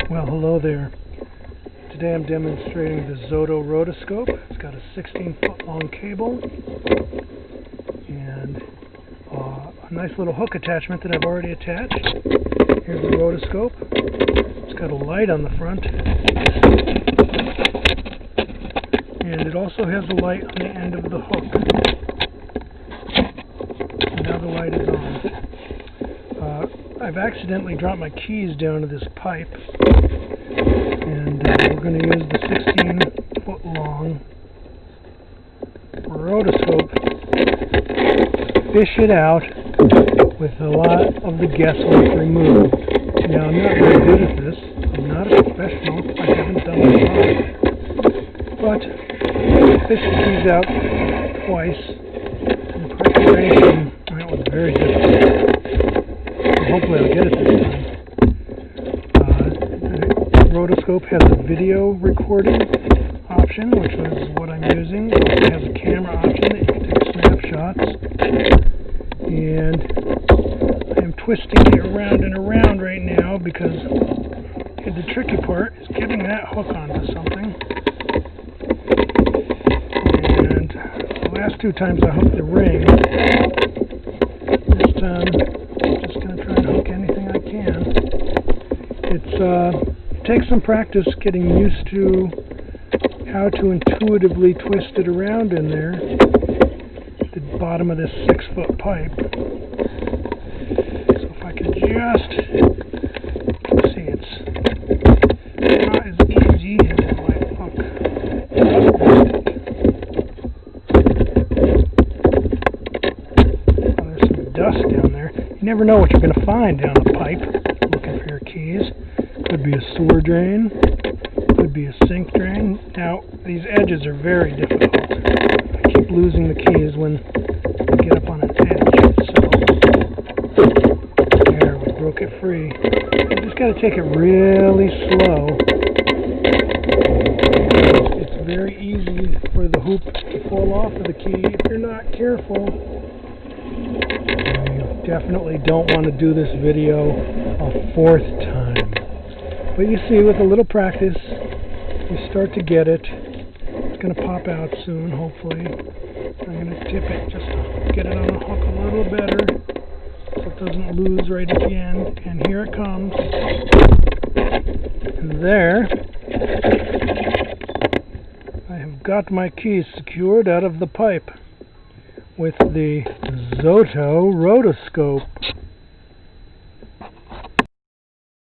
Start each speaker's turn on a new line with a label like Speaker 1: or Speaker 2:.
Speaker 1: Well, hello there. Today I'm demonstrating the Zoto Rotoscope. It's got a 16-foot long cable and a nice little hook attachment that I've already attached. Here's the rotoscope. It's got a light on the front, and it also has a light on the end of the hook. And now the light is on. I've accidentally dropped my keys down to this pipe, and we're going to use the 16-foot long rotoscope to fish it out with a lot of the guesswork removed. Now, I'm not very good at this. I'm not a professional. I haven't done this before. But I fished the keys out twice, and the preparation, that was very difficult. Hopefully I'll get it this time. The rotoscope has a video recording option, which is what I'm using. It also has a camera option that you can take snapshots. And I'm twisting it around and around right now because the tricky part is getting that hook onto something. And the last two times I hooked the ring. This time it takes some practice getting used to how to intuitively twist it around in there, the bottom of this 6-foot pipe. So if I could just see, it's not as easy as it might look. Oh, there's some dust down there. You never know what you're going to find down a pipe looking for your keys. Could be a sewer drain, could be a sink drain. Now, these edges are very difficult. I keep losing the keys when I get up on an edge. So, there, we broke it free. You just got to take it really slow. It's very easy for the hoop to fall off of the key if you're not careful. You definitely don't want to do this video a fourth time. But you see, with a little practice, you start to get it. It's going to pop out soon, hopefully. I'm going to tip it just to get it on the hook a little better so it doesn't lose right at the end. And here it comes. And there, I have got my keys secured out of the pipe with the Zoto Rotoscope.